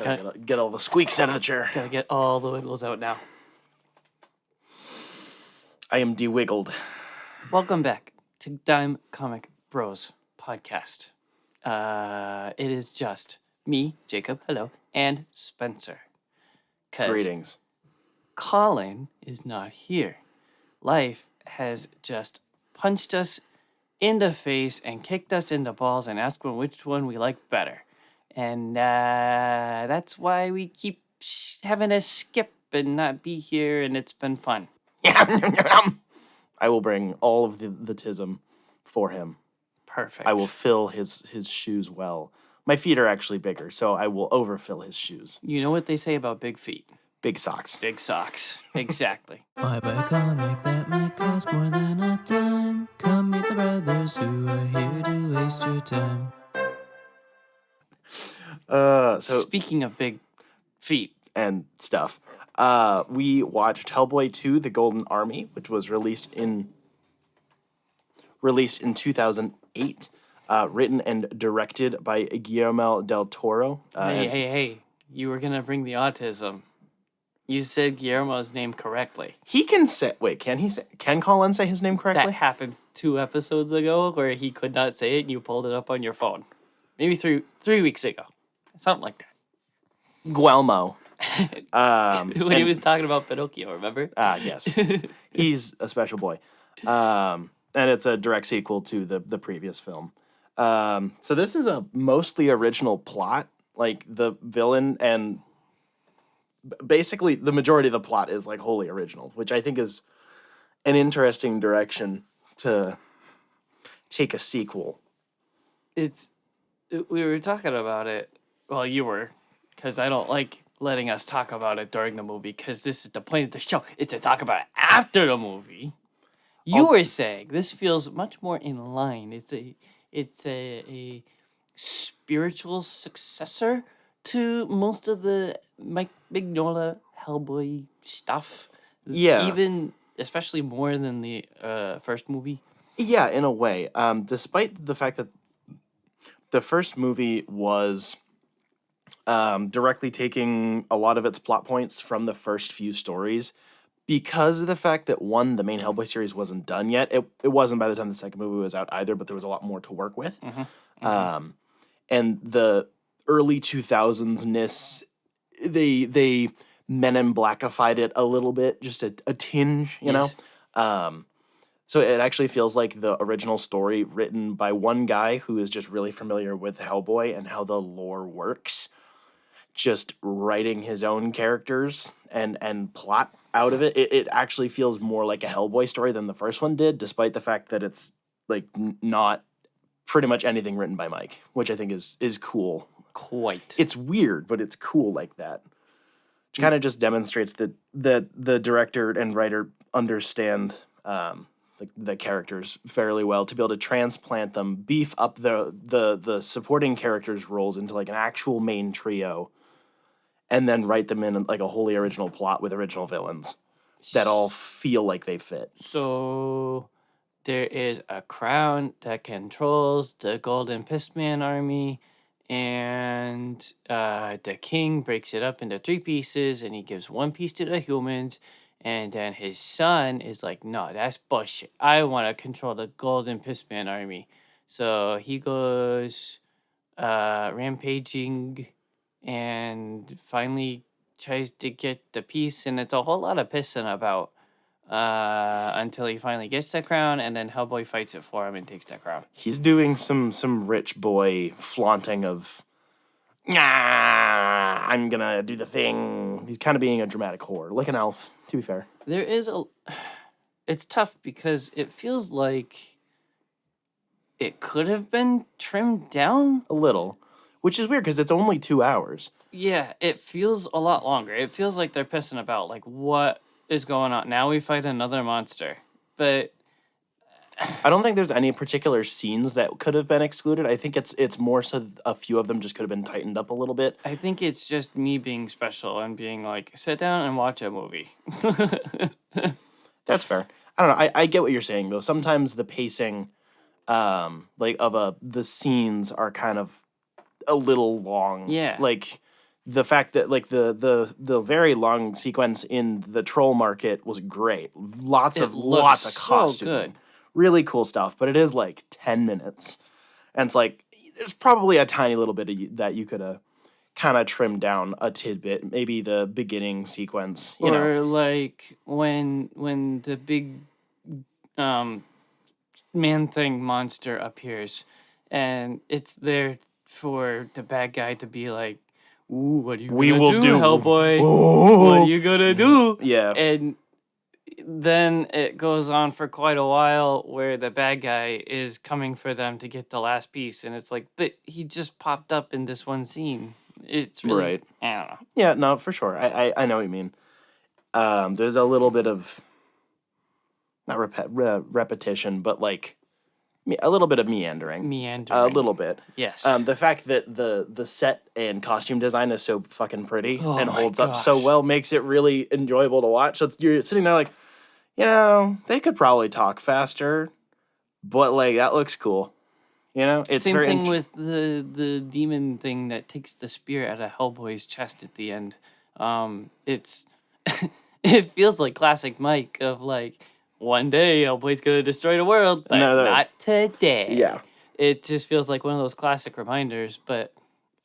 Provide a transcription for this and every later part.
Gotta get all the squeaks out of the chair. Gotta get all the wiggles out now. I am de-wiggled. Welcome back to Dime Comic Bros podcast. It is just me, Jacob, hello, and Spencer. Greetings. Colin is not here. Life has just punched us in the face and kicked us in the balls and asked which one we like better. And that's why we keep having to skip and not be here, and it's been fun. I will bring all of the tism for him. Perfect. I will fill his shoes well. My feet are actually bigger, so I will overfill his shoes. You know what they say about big feet? Big socks. Big socks. Exactly. Why buy a comic that might cost more than a dime? Come meet the brothers who are here to waste your time. So Speaking of big feet and stuff, we watched Hellboy II: The Golden Army, which was released in 2008, written and directed by Guillermo del Toro. Hey! You were gonna bring the autism. You said Guillermo's name correctly. He can say. Wait, can he say? Can Colin say his name correctly? That happened 2 episodes ago, where he could not say it, and you pulled it up on your phone. Maybe three weeks ago, something like that. Guillermo. When he was talking about Pinocchio, remember? Yes. He's a special boy. And it's a direct sequel to the previous film. So this is a mostly original plot. Like, the villain and basically the majority of the plot is like wholly original, which I think is an interesting direction to take a sequel. We were talking about it. Well, you were, because I don't like letting us talk about it during the movie, because this is the point of the show, is to talk about it after the movie. You were saying this feels much more in line. It's a spiritual successor to most of the Mike Mignola Hellboy stuff. Yeah. Even, especially more than the first movie. Yeah, in a way. Despite the fact that the first movie was directly taking a lot of its plot points from the first few stories, because of the fact that, one, the main Hellboy series wasn't done yet. It wasn't by the time the second movie was out either, but there was a lot more to work with. And the early 2000s-ness, they Men in Blackified it a little bit, just a tinge, you know? So it actually feels like the original story written by one guy who is just really familiar with Hellboy and how the lore works, just writing his own characters and plot out of it. It actually feels more like a Hellboy story than the first one did, despite the fact that it's like not pretty much anything written by Mike, which I think is cool. Quite. It's weird, but it's cool like that. Which kind of just demonstrates that the director and writer understand the characters fairly well to be able to transplant them, beef up the supporting characters' roles into like an actual main trio, and then write them in like a wholly original plot with original villains that all feel like they fit. So there is a crown that controls the Golden Pissman army, and the king breaks it up into 3 pieces, and he gives 1 piece to the humans, and then his son is like, no, that's bullshit. I want to control the Golden Pissman army. So he goes rampaging and finally tries to get the piece, and it's a whole lot of pissing about until he finally gets the crown, and then Hellboy fights it for him and takes the crown. He's doing some rich boy flaunting of, I'm gonna do the thing. He's kind of being a dramatic whore, like an elf, to be fair. There is it's tough because it feels like it could have been trimmed down A little, which is weird because it's only 2 hours. Yeah, it feels a lot longer. It feels like they're pissing about, like, what is going on? Now we fight another monster. But I don't think there's any particular scenes that could have been excluded. I think it's more so a few of them just could have been tightened up a little bit. I think it's just me being special and being like, sit down and watch a movie. That's fair. I don't know. I get what you're saying, though. Sometimes the pacing the scenes are kind of a little long. Yeah. Like, the fact that like the very long sequence in the troll market was great. Lots It of looks so costuming. good. Really cool stuff, but it is like 10 minutes. And it's like there's probably a tiny little bit that you could have kind of trimmed down a tidbit, maybe the beginning sequence, you know. Or like when the big um man thing monster appears and it's there for the bad guy to be like, "Ooh, what are you We gonna will do, do- Hellboy? Ooh. What are you gonna do?" Yeah. And then it goes on for quite a while where the bad guy is coming for them to get the last piece, and it's like, but he just popped up in this one scene. It's really, Right. I don't know. Yeah, no, for sure. I know what you mean. There's a little bit of not repetition, but like a little bit of meandering. Meandering. A little bit. Yes. The fact that the set and costume design is so fucking pretty Oh and my holds up so gosh. well makes it really enjoyable to watch. So you're sitting there like, they could probably talk faster, but like that looks cool. It's Same very thing with the demon thing that takes the spear out of Hellboy's chest at the end. It's it feels like classic Mike of like, one day Hellboy's gonna destroy the world, but No, not today. Yeah. It just feels like one of those classic reminders, but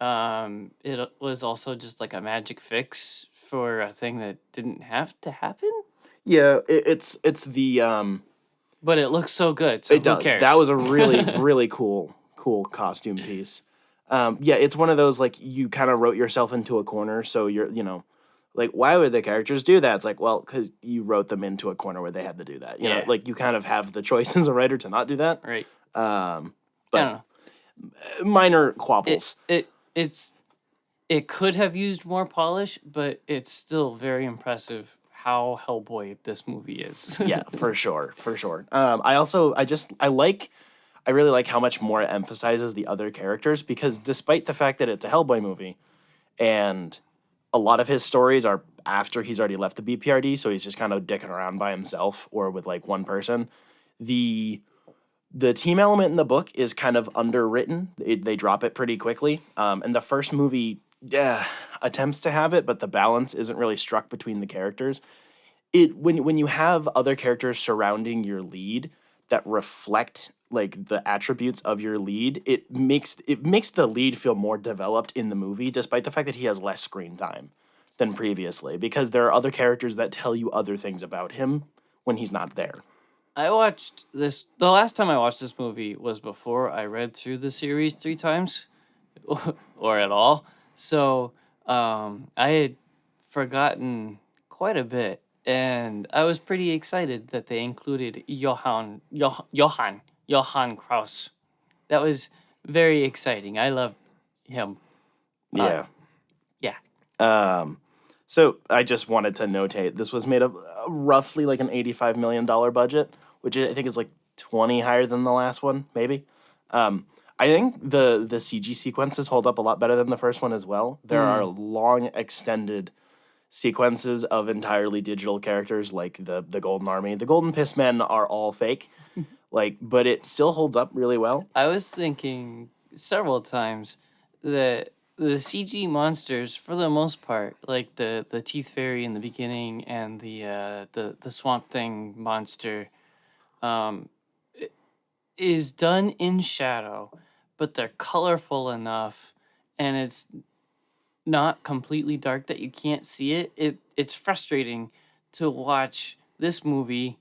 it was also just like a magic fix for a thing that didn't have to happen. Yeah, it's the But it looks so good, so it who does. cares? That was a really really cool costume piece. Yeah, it's one of those like you kind of wrote yourself into a corner, so you're like why would the characters do that? It's like, well, because you wrote them into a corner where they had to do that. You know, Yeah. like you kind of have the choice as a writer to not do that. right. I But don't know. minor quabbles. It could have used more polish, but it's still very impressive how Hellboy this movie is. Yeah, for sure, for sure. I really like how much more it emphasizes the other characters because despite the fact that it's a Hellboy movie and a lot of his stories are after he's already left the BPRD, so he's just kind of dicking around by himself or with like one person. The team element in the book is kind of underwritten. They drop it pretty quickly. And the first movie attempts to have it, but the balance isn't really struck between the characters. When you have other characters surrounding your lead that reflect like the attributes of your lead, it makes the lead feel more developed in the movie, despite the fact that he has less screen time than previously, because there are other characters that tell you other things about him when he's not there. I watched this. The last time I watched this movie was before I read through the series 3 times, or at all. So I had forgotten quite a bit, and I was pretty excited that they included Johann Kraus. That was very exciting. I love him. Yeah. Yeah. So I just wanted to notate this was made of roughly like an $85 million budget, which I think is like 20 higher than the last one, maybe. I think the CG sequences hold up a lot better than the first one as well. There are long extended sequences of entirely digital characters like the Golden Army. The Golden Piss Men are all fake, but it still holds up really well. I was thinking several times that the CG monsters, for the most part, like the Teeth Fairy in the beginning and the Swamp Thing monster, is done in shadow, but they're colorful enough, and it's not completely dark that you can't see it. It's frustrating to watch this movie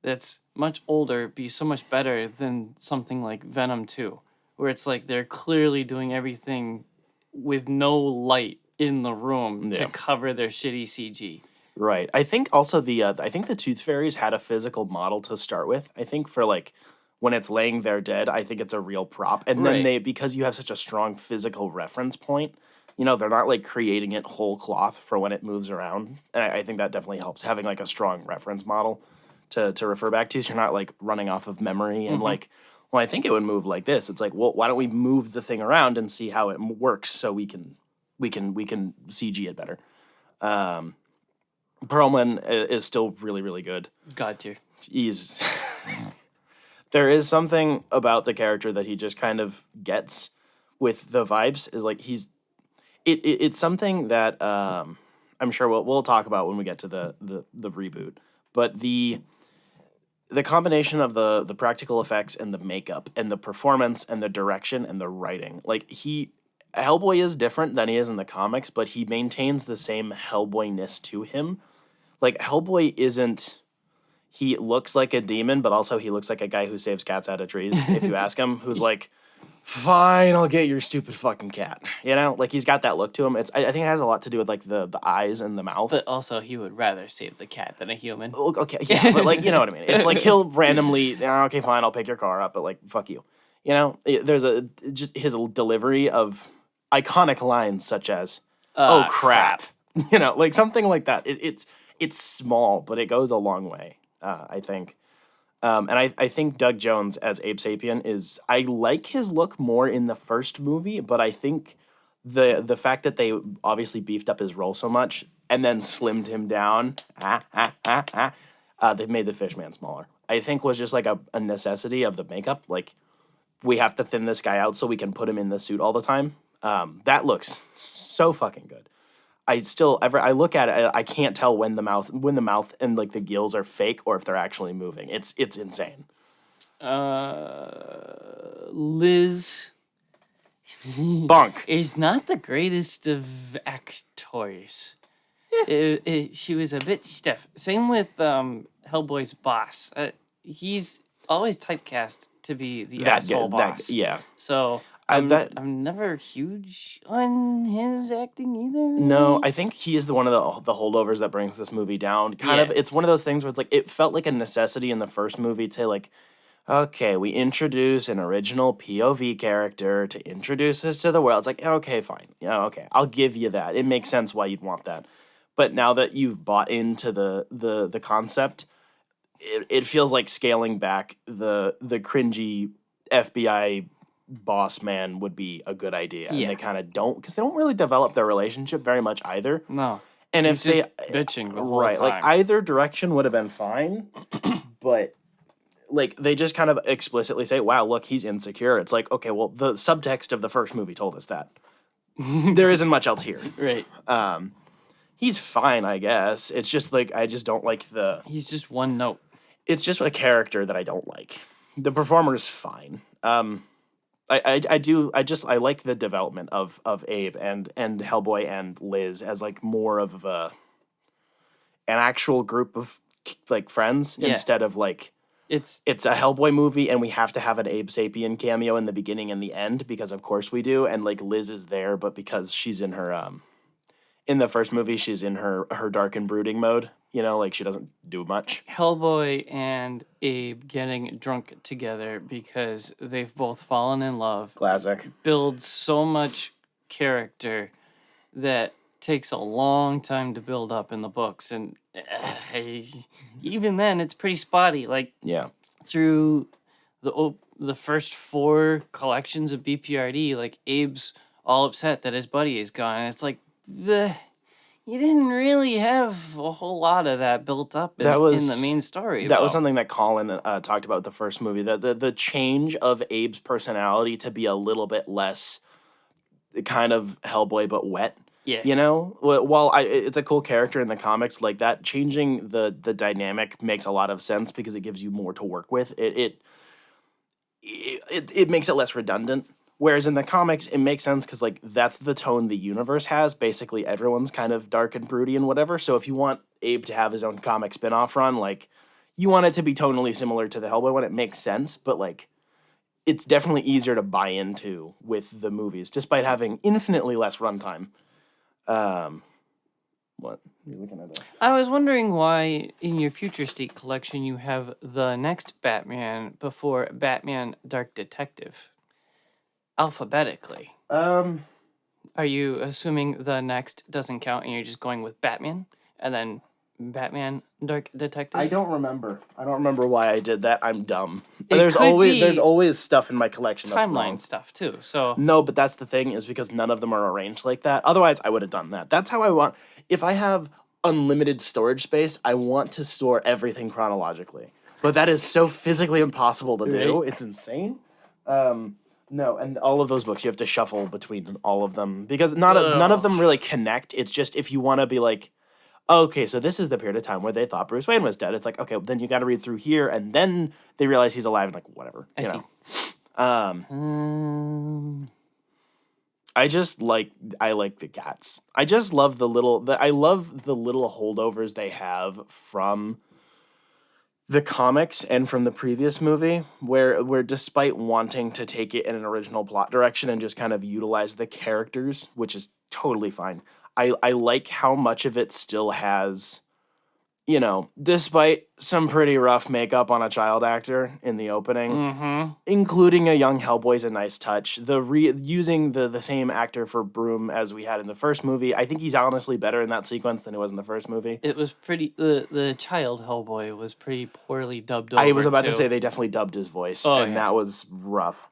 that's much older be so much better than something like Venom 2, where it's like they're clearly doing everything with no light in the room to Yeah. cover their shitty CG. Right. I think also I think the Tooth Fairies had a physical model to start with. I think for like when it's laying there dead, I think it's a real prop. And then Right. because you have such a strong physical reference point, they're not like creating it whole cloth for when it moves around. And I think that definitely helps having like a strong reference model to refer back to, so you're not like running off of memory and like, well, I think it would move like this. It's like, well, why don't we move the thing around and see how it works so we can CG it better. Perlman is still really, really good. God tier. He's there is something about the character that he just kind of gets with the vibes. Is like it's something that I'm sure we'll talk about when we get to the reboot. But the combination of the practical effects and the makeup and the performance and the direction and the writing, like Hellboy is different than he is in the comics, but he maintains the same Hellboyness to him. Like Hellboy isn't. He looks like a demon, but also he looks like a guy who saves cats out of trees. If you ask him, who's like, fine, I'll get your stupid fucking cat. You know, like he's got that look to him. I think it has a lot to do with like the eyes and the mouth. But also, he would rather save the cat than a human. Okay, yeah, but like you know what I mean. It's like he'll randomly, okay, fine, I'll pick your car up, but like fuck you. You know, there's just his delivery of iconic lines such as, "Oh crap," you know, like something like that. It's small, but it goes a long way. I think. And I think Doug Jones as Abe Sapien I like his look more in the first movie, but I think the fact that they obviously beefed up his role so much and then slimmed him down, they've made the Fishman smaller. I think was just like a necessity of the makeup. Like, we have to thin this guy out so we can put him in the suit all the time. That looks so fucking good. I look at it, I can't tell when the mouth and like the gills are fake or if they're actually moving. It's insane. Liz Bonk is not the greatest of actors. She was a bit stiff. Same with Hellboy's boss. He's always typecast to be the asshole boss. Yeah. So I'm never huge on his acting either. No, I think he is one of the holdovers that brings this movie down. It's one of those things where it's like it felt like a necessity in the first movie to like, okay, we introduce an original POV character to introduce this to the world. It's like, okay, fine. Yeah, okay, I'll give you that. It makes sense why you'd want that. But now that you've bought into the concept, it feels like scaling back the cringy FBI boss man would be a good idea. And they kind of don't, because they don't really develop their relationship very much either. No. And if they bitching the whole time. Like either direction would have been fine, but like they just kind of explicitly say, wow, look, he's insecure. It's like, okay, well, the subtext of the first movie told us that. There isn't much else here. Right. He's fine, I guess. It's just like I just don't like he's just one note. It's just a character that I don't like. The performer's fine. I like the development of Abe and Hellboy and Liz as like more of an actual group of like friends instead of like it's a Hellboy movie and we have to have an Abe Sapien cameo in the beginning and the end because of course we do, and like Liz is there but because she's in her in the first movie she's in her dark and brooding mode, you know, like she doesn't do much. Hellboy and Abe getting drunk together because they've both fallen in love. Classic. Builds so much character that takes a long time to build up in the books. And even then, it's pretty spotty. Like, through the first 4 collections of BPRD, like, Abe's all upset that his buddy is gone. And it's like, you didn't really have a whole lot of that built up in the main story. That was something that Colin talked about with the first movie. The change of Abe's personality to be a little bit less kind of Hellboy but wet. Yeah. You know? While it's a cool character in the comics, like that, changing the dynamic makes a lot of sense because it gives you more to work with. It makes it less redundant. Whereas in the comics, it makes sense because, like, that's the tone the universe has. Basically, everyone's kind of dark and broody and whatever. So if you want Abe to have his own comic spin-off run, like, you want it to be tonally similar to the Hellboy one. It makes sense, but, like, it's definitely easier to buy into with the movies, despite having infinitely less runtime. What? You're looking at that. I was wondering why in your Future State collection you have the next Batman before Batman Dark Detective. Alphabetically. Are you assuming the next doesn't count and you're just going with Batman and then Batman Dark Detective? I don't remember why I did that. I'm dumb. It there's always stuff in my collection that's timeline wrong. stuff too. So no, but that's the thing is because none of them are arranged like that. Otherwise, I would have done that. That's how I want. If I have unlimited storage space, I want to store everything chronologically. But that is so physically impossible to do. Right. It's insane. No, and all of those books you have to shuffle between all of them because none of them really connect. It's just if you want to be like, okay, so this is the period of time where they thought Bruce Wayne was dead. It's like, okay, then you got to read through here, and then they realize he's alive, and like whatever, I see. I like the cats. I just love I love the little holdovers they have from the comics and from the previous movie where despite wanting to take it in an original plot direction and just kind of utilize the characters, which is totally fine. I like how much of it still has, despite some pretty rough makeup on a child actor in the opening, including a young Hellboy's a nice touch. Using the same actor for Broom as we had in the first movie, I think he's honestly better in that sequence than it was in the first movie. It was pretty. The child Hellboy was pretty poorly dubbed over. I was about to too. say they definitely dubbed his voice, Oh, and yeah. that was rough.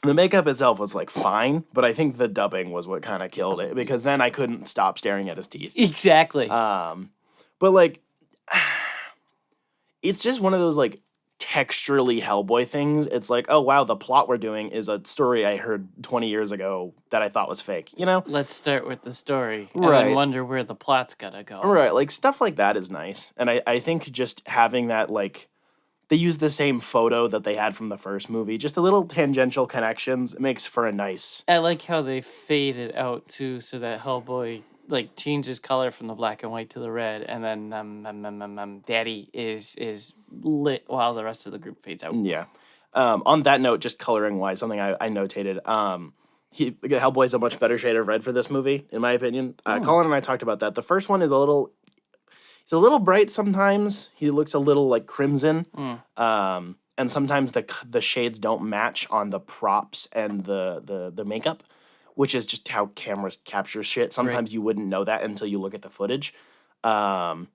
The makeup itself was like fine, but I think the dubbing was what kind of killed it because then I couldn't stop staring at his teeth. Exactly. But like, it's just one of those like texturally Hellboy things. It's like, oh wow, the plot we're doing is a story I heard 20 years ago that I thought was fake. Let's start with the story and Right. then wonder where the plot's gonna go. Right, like stuff like that is nice, and I think just having that like. They use the same photo that they had from the first movie. Just a little tangential connections. It makes for a nice. I like how they fade it out too, so that Hellboy like changes color from the black and white to the red, and then Daddy is lit while the rest of the group fades out. Yeah. On that note, just coloring wise, something I notated. Hellboy's a much better shade of red for this movie, in my opinion. Colin and I talked about that. The first one is he's a little bright sometimes. He looks a little like crimson. And sometimes the shades don't match on the props and the makeup, which is just how cameras capture shit. Sometimes you wouldn't know that until you look at the footage. And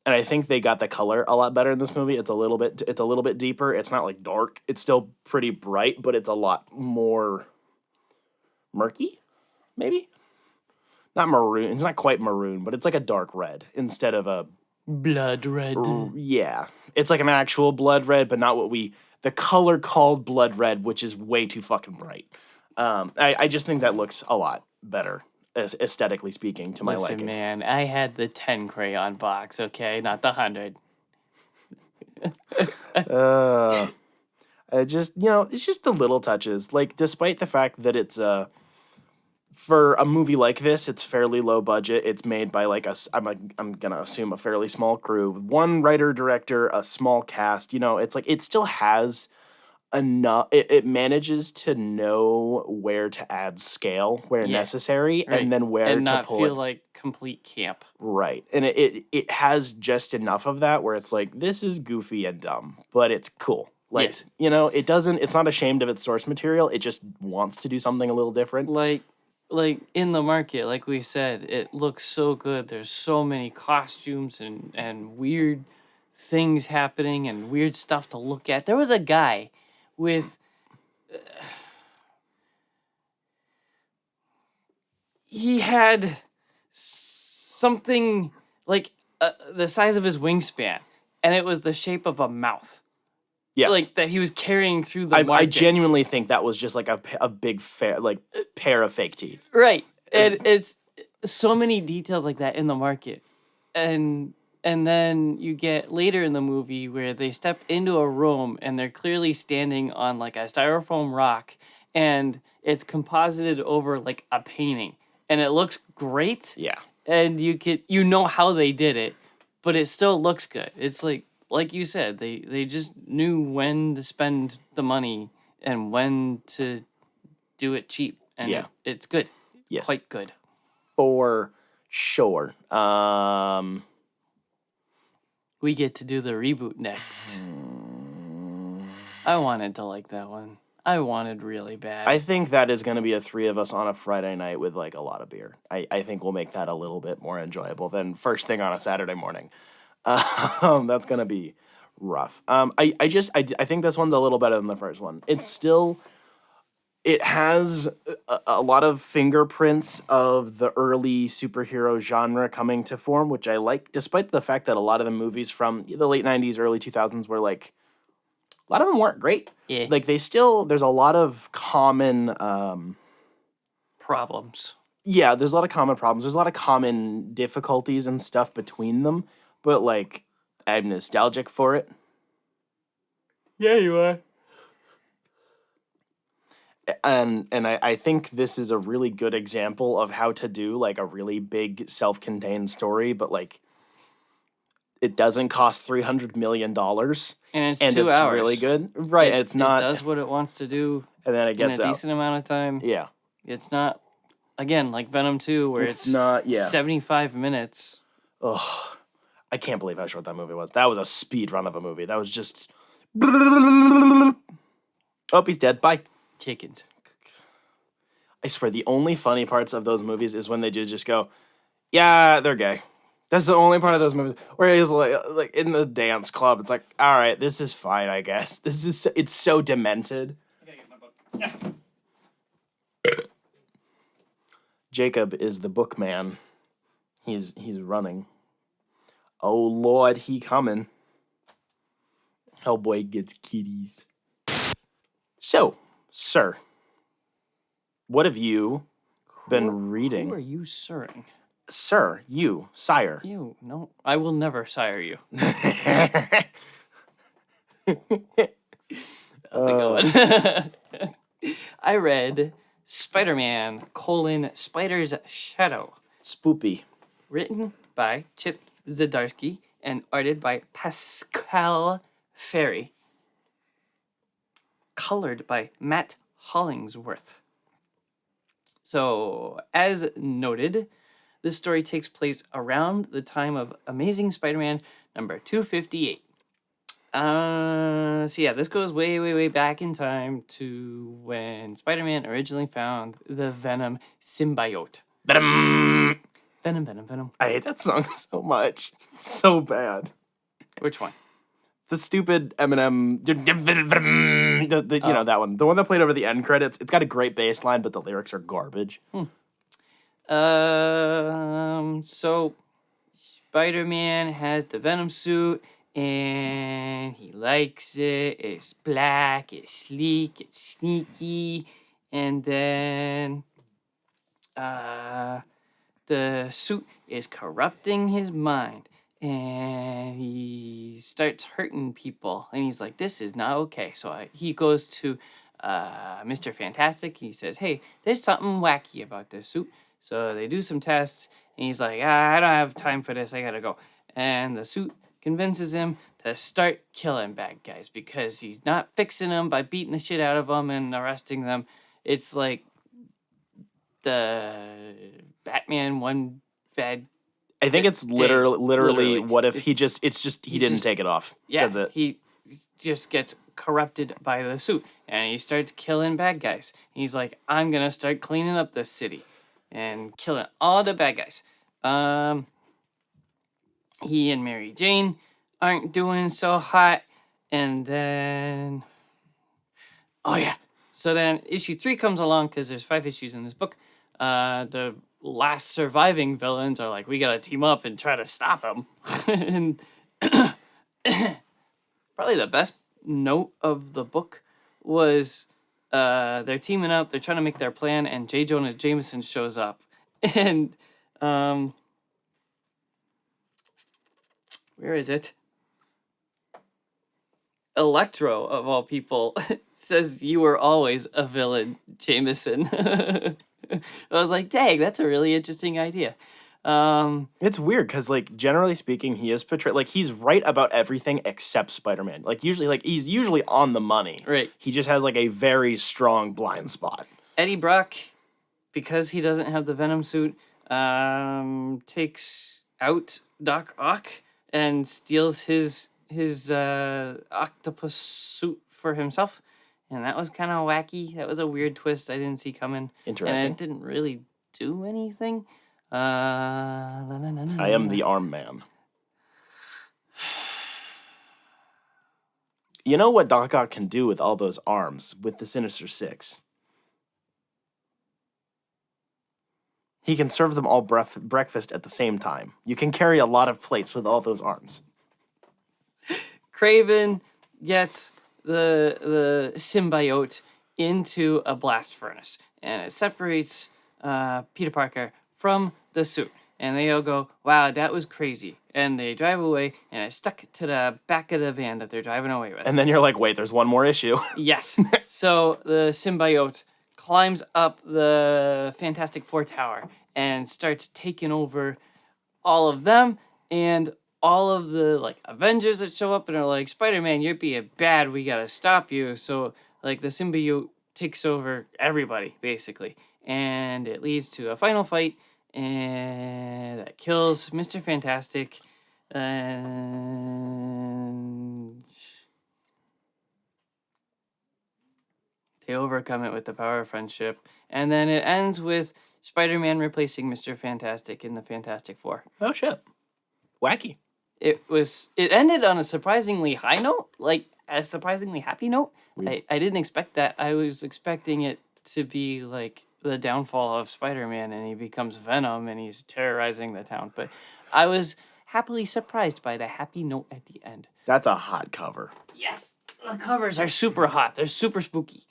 I think they got the color a lot better in this movie. It's a little bit deeper. It's not like dark. It's still pretty bright, but it's a lot more murky, maybe? Not maroon. It's not quite maroon, but it's like a dark red instead of a blood red. Yeah. It's like an actual blood red, but not the color called blood red, which is way too fucking bright. I just think that looks a lot better, aesthetically speaking, to my liking. Listen, man, I had the 10 crayon box, okay? Not the 100. It's just the little touches. Like, despite the fact that it's for a movie like this, it's fairly low budget. It's made by I'm gonna assume a fairly small crew, one writer director, a small cast. It's like it still has enough. It manages to know where to add scale where necessary, right. and then where and to not pull feel it. like complete camp. Right, and it has just enough of that where it's like this is goofy and dumb, but it's cool. Like Yes. it doesn't. It's not ashamed of its source material. It just wants to do something a little different. Like in the market, like we said, it looks so good. There's so many costumes and weird things happening and weird stuff to look at. There was a guy with he had something like the size of his wingspan, and it was the shape of a mouth. Yes. Like that he was carrying through the market. I genuinely think that was just like a big pair of fake teeth. Right. And it's so many details like that in the market. And then you get later in the movie where they step into a room and they're clearly standing on like a styrofoam rock, and it's composited over like a painting, and it looks great. Yeah. And you know how they did it, but it still looks good. It's like you said, they just knew when to spend the money and when to do it cheap. And Yeah. it's good. Yes. Quite good. For sure. We get to do the reboot next. I wanted to like that one. I wanted really bad. I think that is going to be a three of us on a Friday night with like a lot of beer. I think we'll make that a little bit more enjoyable than first thing on a Saturday morning. That's gonna be rough. I think this one's a little better than the first one. It has a lot of fingerprints of the early superhero genre coming to form, which I like, despite the fact that a lot of the movies from the late 90s, early 2000s were like lot of them weren't great. Yeah. Like there's a lot of common Problems. yeah, there's a lot of common problems. There's a lot of common difficulties and stuff between them, but like I'm nostalgic for it. Yeah, you are. And I think this is a really good example of how to do like a really big self-contained story, but like it doesn't cost $300 million. And it's And 2 it's hours. really good. Right. It's not. It does what it wants to do And then it in a gets out. decent amount of time. Yeah. It's not, again, like Venom 2, where it's not. Yeah. 75 minutes. Oh, I can't believe how short that movie was. That was a speed run of a movie. That was just. Oh, he's dead. Bye. Chickens. I swear, the only funny parts of those movies is when they do just go, yeah, they're gay. That's the only part of those movies where he's like in the dance club. It's like, all right, this is fine, I guess. It's so demented. I gotta get my book. Yeah. Jacob is the bookman. He's running. Oh Lord, he coming. Hellboy gets kitties. So, sir, what have you been reading? Who are you sirring? Sir, you, sire. You, no, I will never sire you. How's it going? I read Spider-Man: Spider's Shadow, Spoopy. written by Chip Zdarsky and arted by Pascal Ferry, colored by Matt Hollingsworth. So, as noted, this story takes place around the time of Amazing Spider-Man number 258. So yeah, this goes way, way, way back in time to when Spider-Man originally found the Venom symbiote. Venom. Venom. I hate that song so much. It's so bad. Which one? The stupid Eminem, you know that one, the one that played over the end credits. It's got a great bass line, but the lyrics are garbage. So Spider-Man has the Venom suit, and he likes it. It's black, it's sleek, it's sneaky, and then the suit is corrupting his mind. And he starts hurting people. And he's like, this is not okay. So he goes to Mr. Fantastic. He says, hey, there's something wacky about this suit. So they do some tests. And he's like, I don't have time for this. I gotta go. And the suit convinces him to start killing bad guys because he's not fixing them by beating the shit out of them and arresting them. It's like the Batman one bad. I think it's literally what if he didn't just take it off. Yeah, That's it. he just gets corrupted by the suit, and he starts killing bad guys. He's like, I'm gonna start cleaning up this city and killing all the bad guys. He and Mary Jane aren't doing so hot, and then so then issue 3 comes along because there's 5 issues in this book. The last surviving villains are like, we gotta team up and try to stop him. And probably the best note of the book was they're teaming up, they're trying to make their plan, and J. Jonah Jameson shows up. And where is it? Electro, of all people, says you were always a villain, Jameson. I was like, dang, that's a really interesting idea. It's weird because, like, generally speaking, he is portrayed like he's right about everything except Spider-Man. Like, he's usually on the money. Right. He just has like a very strong blind spot. Eddie Brock, because he doesn't have the Venom suit, takes out Doc Ock and steals his octopus suit for himself. And that was kind of wacky. That was a weird twist I didn't see coming. Interesting. And it didn't really do anything. I am the arm man. You know what Doc Ock can do with all those arms with the Sinister Six? He can serve them all breakfast at the same time. You can carry a lot of plates with all those arms. Craven gets the symbiote into a blast furnace, and it separates Peter Parker from the suit. And they all go, "Wow, that was crazy!" And they drive away, and it's stuck to the back of the van that they're driving away with. And then you're like, wait, there's one more issue. Yes. So the symbiote climbs up the Fantastic Four tower and starts taking over all of them and all of the like Avengers that show up and are like, "Spider-Man, you're being bad. We gotta stop you." So like the symbiote takes over everybody basically, and it leads to a final fight and that kills Mr. Fantastic and they overcome it with the power of friendship, and then it ends with Spider-Man replacing Mr. Fantastic in the Fantastic Four. Oh shit. Wacky. It ended on a surprisingly high note, like a surprisingly happy note. I didn't expect that. I was expecting it to be like the downfall of Spider-Man and he becomes Venom and he's terrorizing the town. But I was happily surprised by the happy note at the end. That's a hot cover. Yes, the covers are super hot. They're super spooky.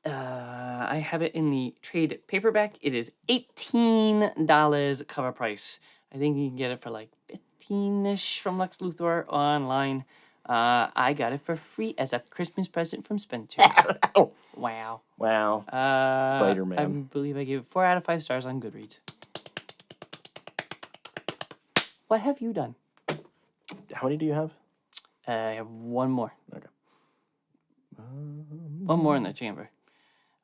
I have it in the trade paperback. It is $18 cover price. I think you can get it for like 15-ish from Lex Luthor online. I got it for free as a Christmas present from Spencer. Wow. Wow. Spider-Man. I believe I gave it 4 out of 5 stars on Goodreads. What have you done? How many do you have? I have one more. Okay. One more in the chamber.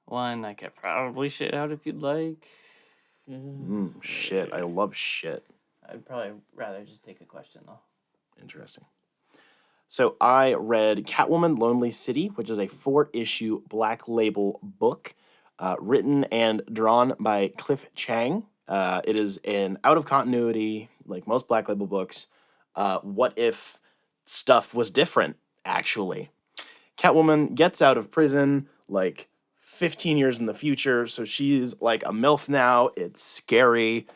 One I could probably shit out if you'd like. Shit. I love shit. I'd probably rather just take a question, though. Interesting. So I read Catwoman Lonely City, which is a 4-issue Black Label book written and drawn by Cliff Chang. It is an out of continuity, like most Black Label books. What if stuff was different, actually? Catwoman gets out of prison, like, 15 years in the future, so she's, like, a MILF now. It's scary.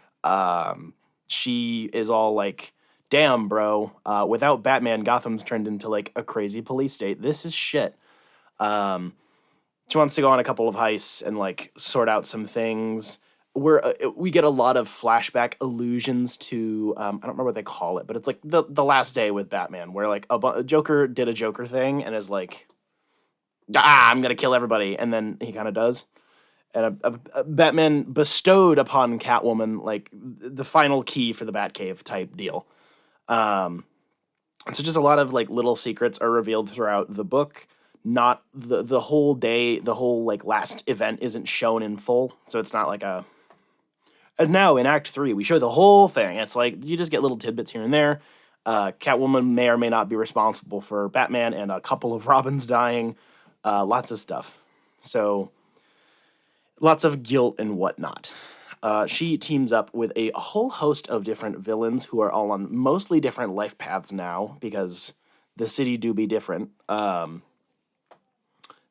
She is all, like, damn, bro, without Batman, Gotham's turned into, like, a crazy police state. This is shit. She wants to go on a couple of heists and, like, sort out some things. We get a lot of flashback allusions to I don't remember what they call it, but it's like the last day with Batman, where like a Joker did a Joker thing and is like, I'm gonna kill everybody, and then he kind of does. And a Batman bestowed upon Catwoman like the final key for the Batcave type deal. So just a lot of like little secrets are revealed throughout the book. Not the whole day, the whole like last event isn't shown in full, so it's not like a. And now in Act 3, we show the whole thing. It's like you just get little tidbits here and there. Catwoman may or may not be responsible for Batman and a couple of Robins dying. Lots of stuff. So lots of guilt and whatnot. She teams up with a whole host of different villains who are all on mostly different life paths now because the city do be different.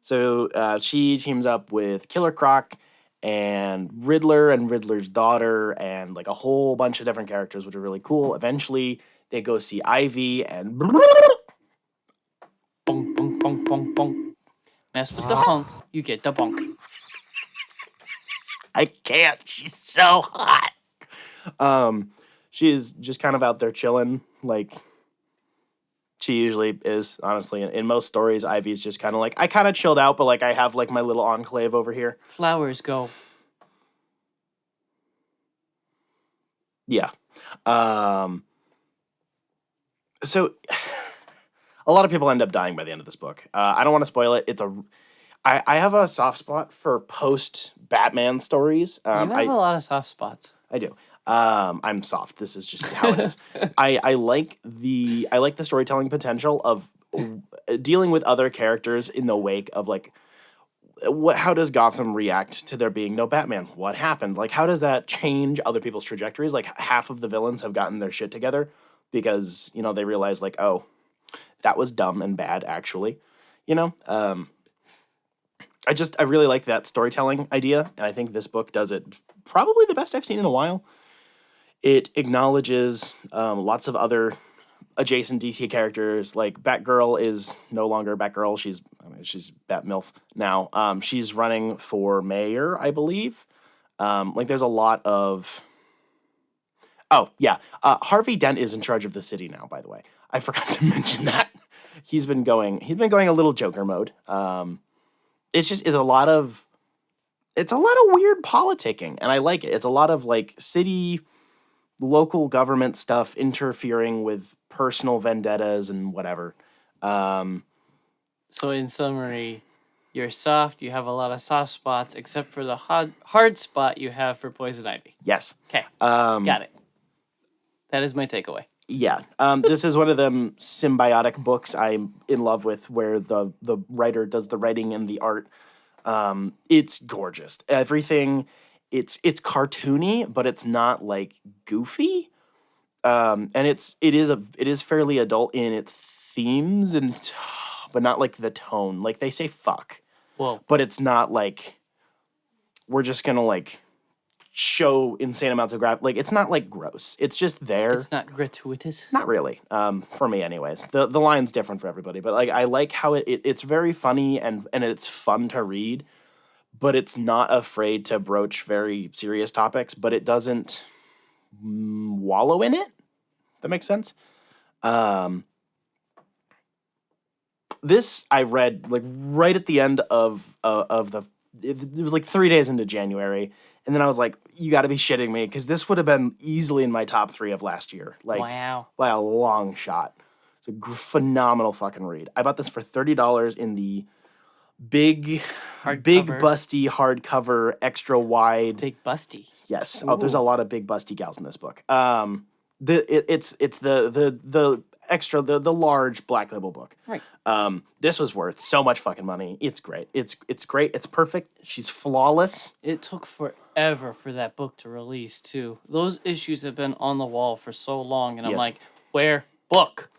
So she teams up with Killer Croc and Riddler's daughter and like a whole bunch of different characters, which are really cool. Eventually, they go see Ivy and... Bong, bong, bong, bong, bong. Mess with the hunk, you get the bonk. I can't. She's so hot. She is just kind of out there chilling, like she usually is, honestly. In most stories, Ivy's just kind of like, I kind of chilled out, but like I have like my little enclave over here. Flowers go. Yeah. So a lot of people end up dying by the end of this book. I don't want to spoil it. I have a soft spot for post-Batman stories. You have a lot of soft spots. I do. I'm soft. This is just how it is. I like the storytelling potential of dealing with other characters in the wake of like how does Gotham react to there being no Batman? What happened? Like how does that change other people's trajectories? Like half of the villains have gotten their shit together because, you know, they realize like, oh, that was dumb and bad actually. You know? I really like that storytelling idea, and I think this book does it probably the best I've seen in a while. It acknowledges lots of other adjacent DC characters. Like Batgirl is no longer Batgirl. She's Batmilf now. She's running for mayor, I believe. Like there's a lot of. Oh yeah, Harvey Dent is in charge of the city now. By the way, I forgot to mention that. He's been going a little Joker mode. It's a lot of weird politicking, and I like it. It's a lot of like city, local government stuff interfering with personal vendettas and whatever. So in summary, you're soft. You have a lot of soft spots, except for the hard spot you have for Poison Ivy. Yes. Okay, got it. That is my takeaway. Yeah. This is one of them symbiotic books I'm in love with, where the writer does the writing and the art. It's gorgeous. Everything, it's cartoony, but it's not like goofy. And it is fairly adult in its themes but not like the tone. Like they say fuck. Whoa. But it's not like we're just gonna like show insane amounts of like it's not like gross. It's just there. It's not gratuitous. Not really. For me anyways. The line's different for everybody, but like I like how it's very funny and it's fun to read, but it's not afraid to broach very serious topics, but it doesn't wallow in it. That makes sense. This I read like right at the end of the. It was like 3 days into January, and then I was like, "You got to be shitting me," because this would have been easily in my top 3 of last year, like wow, by a long shot. It's a phenomenal fucking read. I bought this for $30 in the big busty hardcover, extra wide. Big busty. Yes. Ooh. Oh, there's a lot of big busty gals in this book. It's the extra the large Black Label book. Right. This was worth so much fucking money. It's great. It's great. It's perfect. She's flawless. It took forever for that book to release too. Those issues have been on the wall for so long, and I'm like, where book?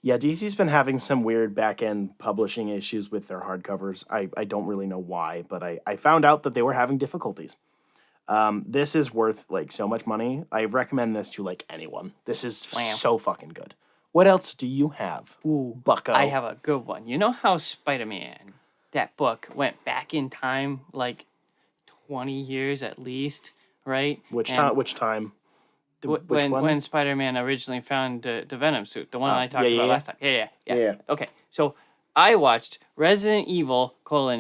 Yeah, DC's been having some weird back-end publishing issues with their hardcovers. I don't really know why, but I found out that they were having difficulties. This is worth like so much money. I recommend this to like anyone. This is so fucking good. What else do you have? Ooh, Bucko. I have a good one. You know how Spider-Man, that book, went back in time like 20 years at least, right? Which time? When Spider-Man originally found the Venom suit, the one I talked about last time. Yeah. Okay, so I watched Resident Evil: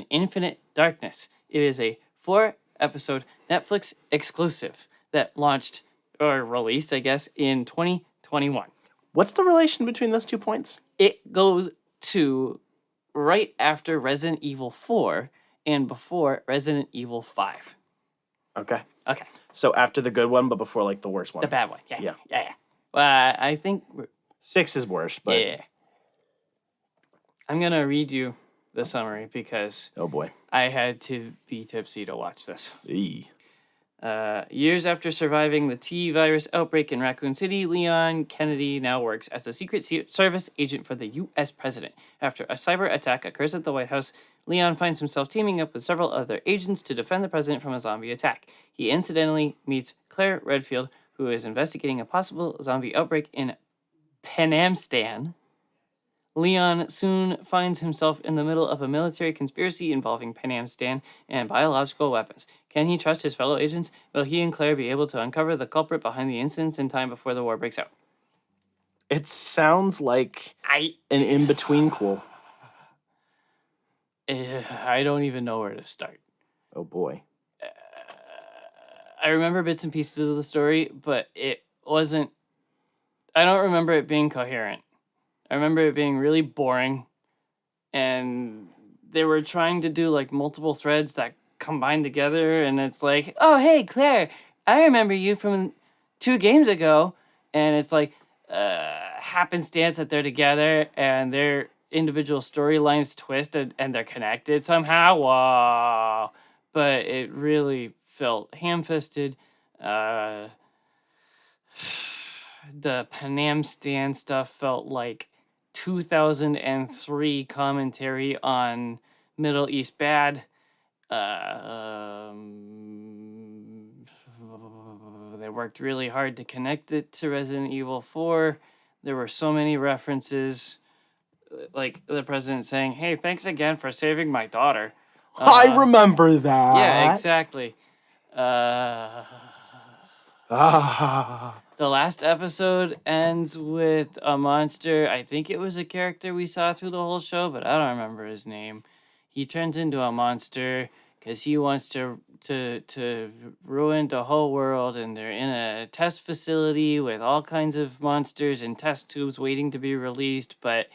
Infinite Darkness. It is a 4-episode Netflix exclusive that launched or released, I guess, in 2021. What's the relation between those 2 points? It goes to right after Resident Evil 4 and before Resident Evil 5. Okay. Okay. So after the good one, but before like the worst one. The bad one. Yeah. I think 6 is worse, but yeah. I'm gonna read you the summary because oh boy, I had to be tipsy to watch this. Eee. Years after surviving the T virus outbreak in Raccoon City, Leon Kennedy now works as a Secret Service agent for the U.S. president. After a cyber attack occurs at the White House, Leon finds himself teaming up with several other agents to defend the president from a zombie attack. He incidentally meets Claire Redfield, who is investigating a possible zombie outbreak in Panamstan. Leon soon finds himself in the middle of a military conspiracy involving Panamstan and biological weapons. Can he trust his fellow agents? Will he and Claire be able to uncover the culprit behind the incidents in time before the war breaks out? It sounds like an in-between cool. I don't even know where to start. Oh boy. I remember bits and pieces of the story, but it wasn't... I don't remember it being coherent. I remember it being really boring, and they were trying to do like multiple threads that combine together, and it's like, oh, hey, Claire, I remember you from 2 games ago, and it's like happenstance that they're together, and their individual storylines twisted, and they're connected somehow. Wow. But it really felt ham-fisted. The Panamstan stuff felt like 2003 commentary on Middle East bad. They worked really hard to connect it to Resident Evil 4. There were so many references, like the president saying, "Hey, thanks again for saving my daughter." I remember that. Yeah, exactly. Uh, Ah. the last episode ends with a monster. I think it was a character we saw through the whole show, but I don't remember his name. He turns into a monster because he wants to ruin the whole world, and they're in a test facility with all kinds of monsters and test tubes waiting to be released. But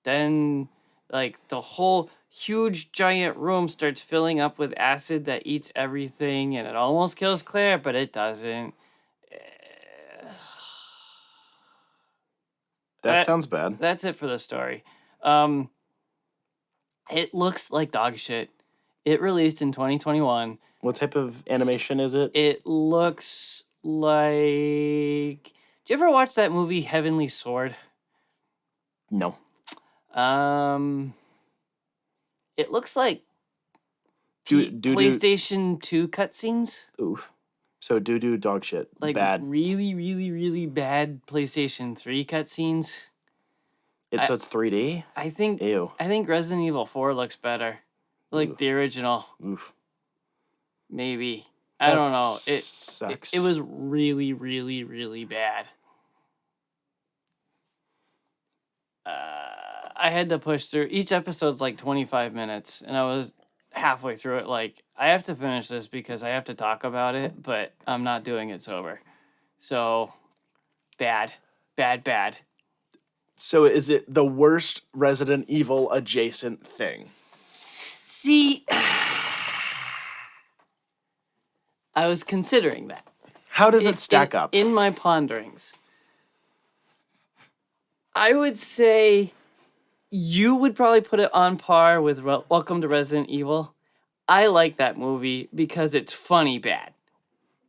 then, like, the whole huge giant room starts filling up with acid that eats everything, and it almost kills Claire, but it doesn't. That sounds bad. That's it for the story. It looks like dog shit. It released in 2021. What type of animation is it? It looks like. Did you ever watch that movie Heavenly Sword? No. It looks like PlayStation 2 cutscenes. Oof. So doo-doo dog shit. Like bad. really, really, really bad PlayStation 3 cutscenes. So it's 3D? I think Ew. I think Resident Evil 4 looks better. Like Ooh. the original. Oof. Maybe. I don't know. It sucks. It was really, really, really bad. I had to push through. Each episode's like 25 minutes, and I was halfway through it like, I have to finish this because I have to talk about it, but I'm not doing it sober. So, bad. Bad, bad. So is it the worst Resident Evil adjacent thing? See, I was considering that. How does it stack up? In my ponderings, I would say you would probably put it on par with Welcome to Resident Evil. I like that movie because it's funny bad.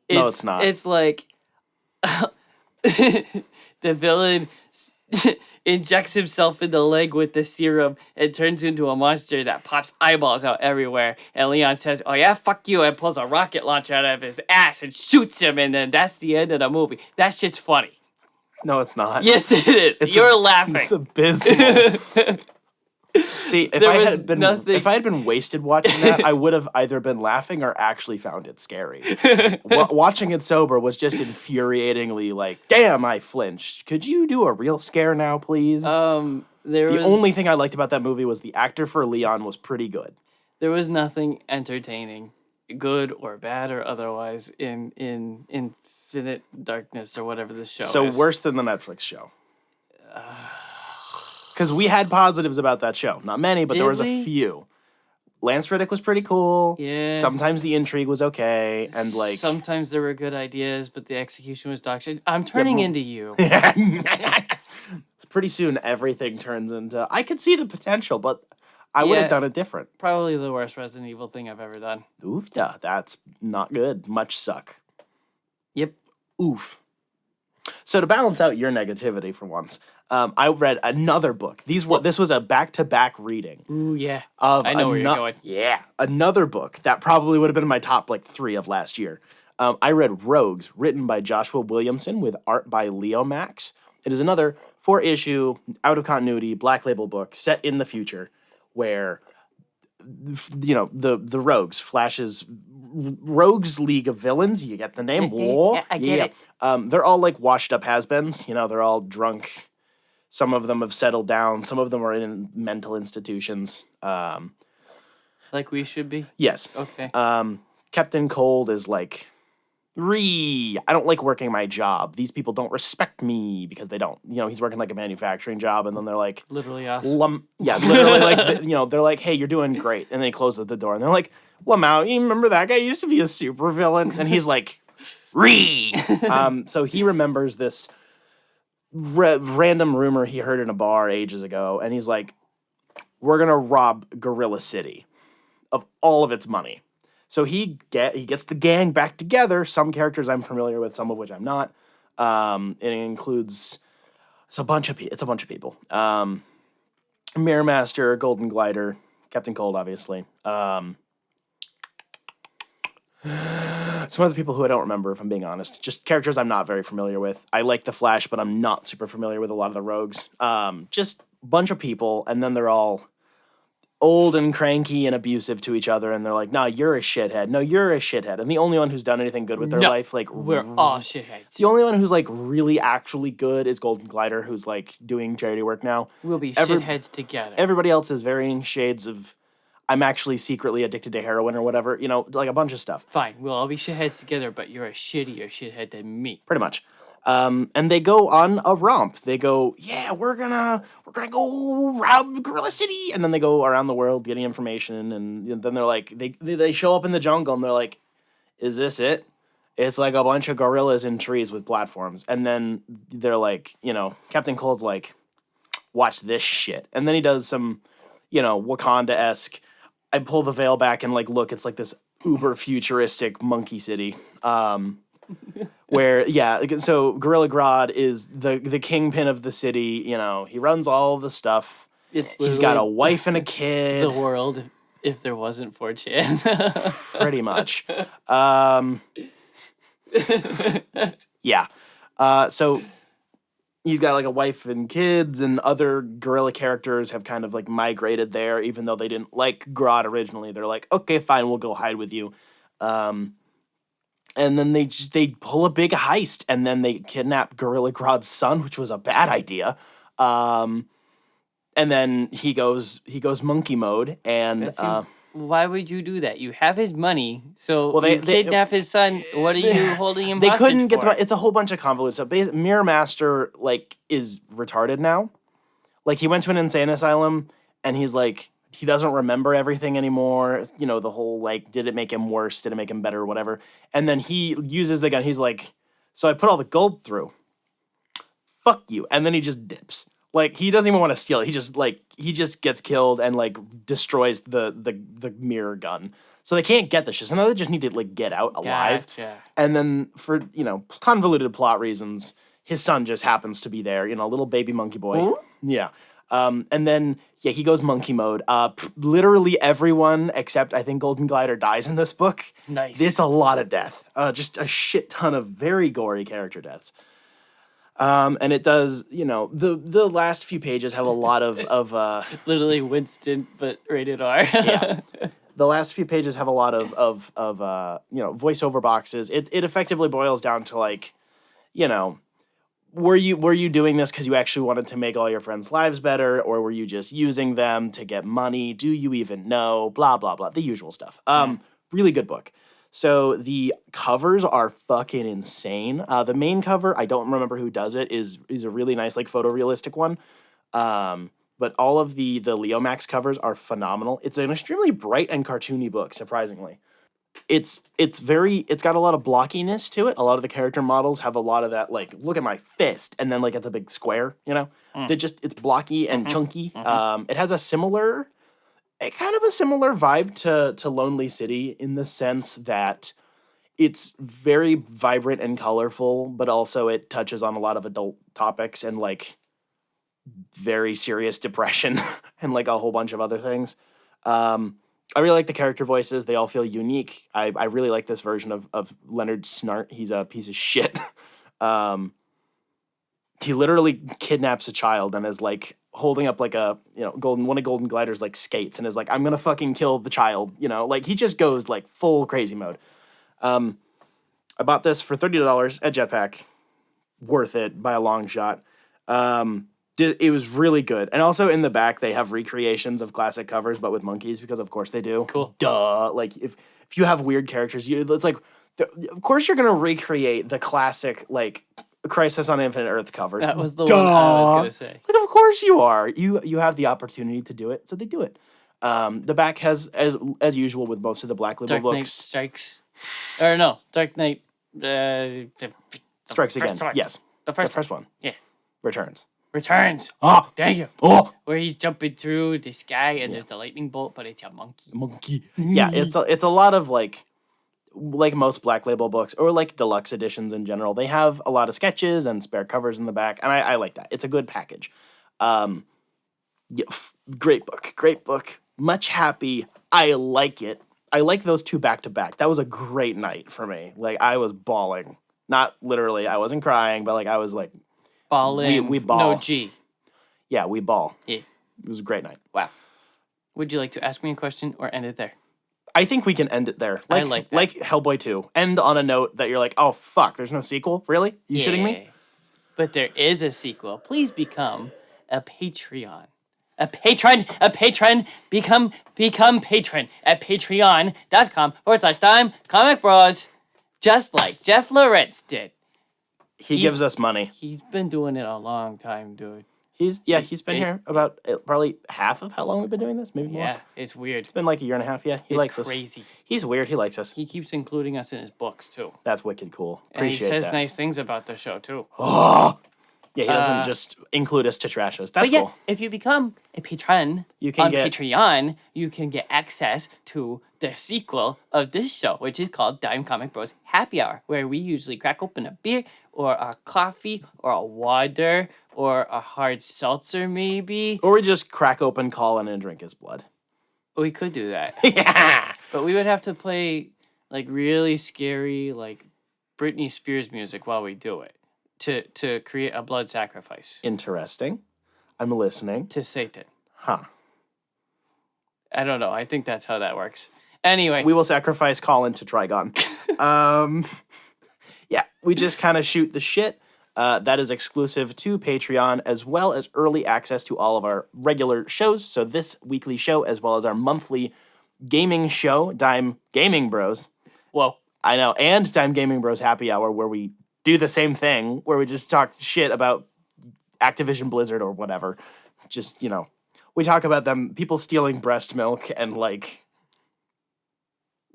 No, it's not. It's like the villain injects himself in the leg with the serum and turns into a monster that pops eyeballs out everywhere. And Leon says, "Oh yeah, fuck you," and pulls a rocket launcher out of his ass and shoots him, and then that's the end of the movie. That shit's funny. No, it's not. Yes, it is. You're laughing. It's abysmal. See, if I had been wasted watching that, I would have either been laughing or actually found it scary. Watching it sober was just infuriatingly like, damn, I flinched. Could you do a real scare now, please? The only thing I liked about that movie was the actor for Leon was pretty good. There was nothing entertaining, good or bad or otherwise, in Infinite Darkness or whatever this show is. So worse than the Netflix show. Because we had positives about that show. Not many, but there was a few. Lance Reddick was pretty cool. Yeah. Sometimes the intrigue was okay. And like sometimes there were good ideas, but the execution was dog shit. I'm turning into you. Pretty soon everything turns into I could see the potential, but I would have done it different. Probably the worst Resident Evil thing I've ever done. Oofda. That's not good. Much suck. Yep. Oof. So to balance out your negativity for once, I read another book. This was a back-to-back reading. Ooh, yeah. I know where you're going. Yeah. Another book that probably would have been in my top, 3 of last year. I read Rogues, written by Joshua Williamson with art by Leo Max. It is another 4-issue, out-of-continuity, Black Label book set in the future where, the Rogues, Flash's Rogues League of Villains, you get the name? Yeah, I get it. They're all washed-up has-beens. They're all drunk. Some of them have settled down. Some of them are in mental institutions. Like we should be? Yes. Okay. Captain Cold is I don't like working my job. These people don't respect me because they don't. He's working a manufacturing job, and then they're like... Literally us. Literally, they're like, hey, you're doing great. And then he closes the door, and they're like, Lamau, you remember that guy? He used to be a supervillain. And he's like, Ree! So he remembers this random rumor he heard in a bar ages ago, and he's like, we're going to rob Gorilla City of all of its money. So he gets the gang back together. Some characters I'm familiar with, some of which I'm not. It includes a bunch of people. Mirror Master, Golden Glider, Captain Cold, obviously. some other people who I don't remember, if I'm being honest. Just characters I'm not very familiar with. I like the Flash, but I'm not super familiar with a lot of the rogues. Just a bunch of people, and then they're all old and cranky and abusive to each other, and they're like, "Nah, you're a shithead. No, you're a shithead." And the only one who's done anything good with their No, life, like We're all shitheads. the only one who's like really actually good is Golden Glider, who's like doing charity work now. We'll be Every- shitheads together. Everybody else is varying shades of I'm actually secretly addicted to heroin or whatever, like a bunch of stuff. Fine, we'll all be shitheads together, but you're a shittier shithead than me. Pretty much. And they go on a romp. They go, yeah, we're gonna go rob Gorilla City, and then they go around the world getting information, and then they're like, they show up in the jungle, and they're like, is this it? It's like a bunch of gorillas in trees with platforms, and then they're like, Captain Cold's like, watch this shit, and then he does some, Wakanda-esque. I pull the veil back and like look, it's like this uber futuristic monkey city. Where so Gorilla Grodd is the kingpin of the city. He runs all the stuff. He's got a wife and a kid. The world, if there wasn't 4chan. Pretty much. Yeah. So he's got like a wife and kids, and other gorilla characters have kind of like migrated there, even though they didn't like Grodd originally. They're like, okay, fine, we'll go hide with you. And then they pull a big heist, and then they kidnap Gorilla Grodd's son, which was a bad idea. And then he goes monkey mode, and why would you do that? You have his money, so Well, you kidnap his son. What are you holding him they hostage couldn't get for? it's a whole bunch of convoluted stuff. Mirror Master is retarded now. Like, he went to an insane asylum, and he's like, he doesn't remember everything anymore. The whole, like, did it make him worse? Did it make him better? Or whatever. And then he uses the gun. He's like, so I put all the gold through. Fuck you. And then he just dips. Like, he doesn't even want to steal it. He just gets killed and, like, destroys the mirror gun. So they can't get the shit. So now they just need to, like, get out alive. Gotcha. And then for, convoluted plot reasons, his son just happens to be there. Little baby monkey boy. Huh? Yeah. And then, he goes monkey mode. Literally everyone except, I think, Golden Glider dies in this book. Nice. It's a lot of death. Just a shit ton of very gory character deaths. And it does, the last few pages have a lot of Literally Winston, but rated R. Yeah. The last few pages have a lot of voiceover boxes. It effectively boils down to, like, were you doing this because you actually wanted to make all your friends' lives better, or were you just using them to get money? Do you even know? Blah, blah, blah. The usual stuff. Really good book. So the covers are fucking insane. The main cover, I don't remember who does it, is a really nice, like, photorealistic one. But all of the Leomax covers are phenomenal. It's an extremely bright and cartoony book, surprisingly. It's got a lot of blockiness to it. A lot of the character models have a lot of that, like, look at my fist, and then, like, it's a big square, it's blocky and chunky. It has a kind of a similar vibe to Lonely City, in the sense that it's very vibrant and colorful, but also it touches on a lot of adult topics and, like, very serious depression and, like, a whole bunch of other things. I really like the character voices. They all feel unique. I really like this version of Leonard Snart. He's a piece of shit. He literally kidnaps a child and is, like, holding up, like, one of Golden Glider's, like, skates, and is like, I'm gonna fucking kill the child. Like, he just goes, like, full crazy mode. I bought this for $30 at Jetpack. Worth it by a long shot. It was really good. And also in the back, they have recreations of classic covers, but with monkeys, because of course they do. Cool. Duh. Like, if you have weird characters, it's like, of course you're going to recreate the classic, like, Crisis on Infinite Earth covers. That was the one I was going to say. Like, of course you are. You have the opportunity to do it, so they do it. The back has, as usual with most of the Black Label Dark books. Knight Strikes. Or no, Dark Knight... Strikes Again. One. Yes. The first one. Yeah. Returns. Returns. Ah! Thank you. Oh! Where he's jumping through the sky and there's the lightning bolt, but it's a monkey. Monkey. Yeah, it's a lot of, like most Black Label books, or, like, deluxe editions in general, they have a lot of sketches and spare covers in the back, and I like that. It's a good package. Great book. Much happy. I like it. I like those two back to back. That was a great night for me. Like I was bawling. Not literally, I wasn't crying, but like I was like, Balling. we ball. No G. yeah, we ball. Yeah. It was a great night. Wow. Would you like to ask me a question or end it there? I think we can end it there. I like that. Like Hellboy 2. End on a note that you're like, oh fuck, there's no sequel? Really? You shitting me? Yeah. But there is a sequel. Please become a Patreon. A patron, become patron at patreon.com/dimecomicbros, just like Jeff Lawrence did. He gives us money. He's been doing it a long time, dude. He's been here about probably half of how long we've been doing this, maybe more. Yeah, it's weird. It's been like a year and a half, yeah. He It's likes us. crazy. He's weird, he likes us. He keeps including us in his books, too. That's wicked cool. And he Appreciate says that. nice things about the show, too. Oh! Yeah, he doesn't just include us to trash us. That's But yeah, cool. if you become a patron You can on get- Patreon, you can get access to the sequel of this show, which is called Dime Comic Bros Happy Hour, where we usually crack open a beer or a coffee or a water or a hard seltzer, maybe. Or we just crack open Colin and drink his blood. We could do that. Yeah! But we would have to play like really scary, like Britney Spears music while we do it to create a blood sacrifice Interesting. I'm listening. to Satan. Huh. I don't know. I think that's how that works. Anyway, We will sacrifice Colin to Trigon. Yeah, we just kind of shoot the shit. That is exclusive to Patreon, as well as early access to all of our regular shows. So this weekly show, as well as our monthly gaming show, Dime Gaming Bros. whoa. I know, and Dime Gaming Bros Happy Hour, where we do the same thing, where we just talk shit about Activision Blizzard or whatever. Just, we talk about them, people stealing breast milk and like,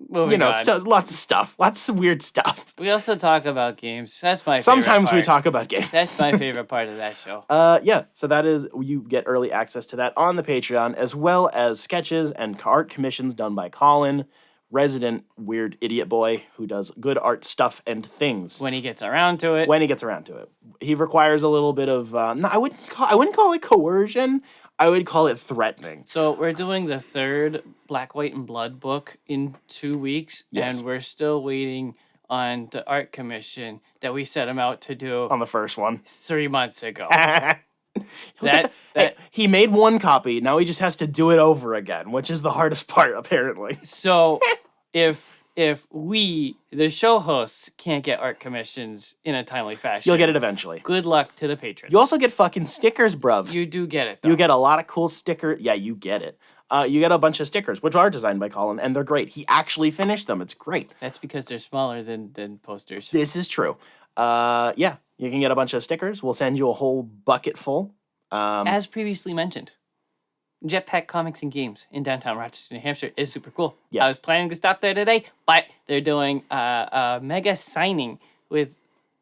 Moving on. lots of stuff, lots of weird stuff. We also talk about games. That's my favorite Sometimes we part. talk about games. That's my favorite part of that show. Yeah, so that is, you get early access to that on the Patreon, as well as sketches and art commissions done by Colin, resident weird idiot boy who does good art stuff and things. When he gets around to it. When he gets around to it, he requires a little bit of. No, I wouldn't call it coercion. I would call it threatening. So we're doing the third Black, White, and Blood book in 2 weeks, Yes. and we're still waiting on the art commission that we set him out to do On the first one. 3 months ago. That he made one copy. Now he just has to do it over again, which is the hardest part, apparently. So if we, the show hosts, can't get art commissions in a timely fashion, You'll get it eventually. good luck to the patrons. You also get fucking stickers, bruv. You do get it, though. You get a lot of cool stickers. Yeah, you get it. You get a bunch of stickers, which are designed by Colin, and they're great. He actually finished them. It's great. That's because they're smaller than posters. This is true. Yeah, you can get a bunch of stickers. We'll send you a whole bucket full. As previously mentioned, Jetpack Comics and Games in downtown Rochester, New Hampshire is super cool. Yes. I was planning to stop there today, but they're doing a mega signing with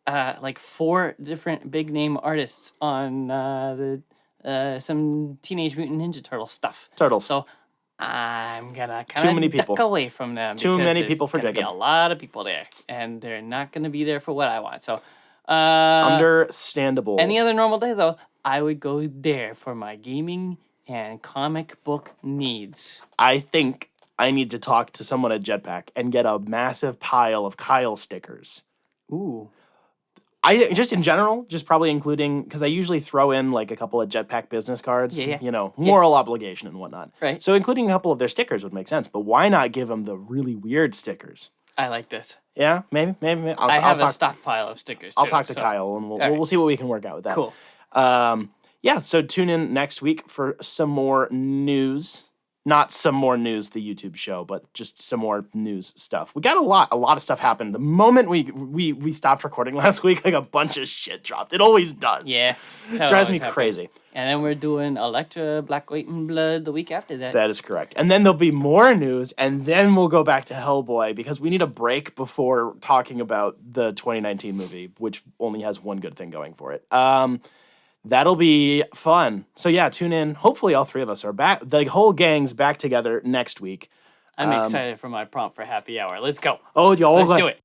like 4 different big name artists on some Teenage Mutant Ninja Turtle stuff. Turtles. So I'm gonna Too kind many of people. duck away from them. Too because many there's people for gonna be Jacob. a lot of people there, and they're not gonna be there for what I want. So Understandable. any other normal day, though, I would go there for my gaming and comic book needs. I think I need to talk to someone at Jetpack and get a massive pile of Kyle stickers. Ooh. I just in general, just probably including, because I usually throw in like a couple of Jetpack business cards, Yeah. moral obligation and whatnot. Right. So including a couple of their stickers would make sense, but why not give them the really weird stickers? I like this. Yeah, maybe. I have a stockpile of stickers, too. I'll talk to so- Kyle and right. we'll see what we can work out with that. Cool. Yeah, so tune in next week for some more news. Not some more news, the YouTube show, but just some more news stuff. We got a lot of stuff happened. The moment we stopped recording last week, like a bunch of shit dropped. It always does. Yeah. that's how it Drives always me happens. crazy. And then we're doing Elektra, Black, White, and Blood the week after that. That is correct. And then there'll be more news, and then we'll go back to Hellboy because we need a break before talking about the 2019 movie, which only has one good thing going for it. That'll be fun. So yeah, tune in. Hopefully all 3 of us are back. The whole gang's back together next week. I'm excited for my prompt for happy hour. Let's go. Oh, y'all Let's do it.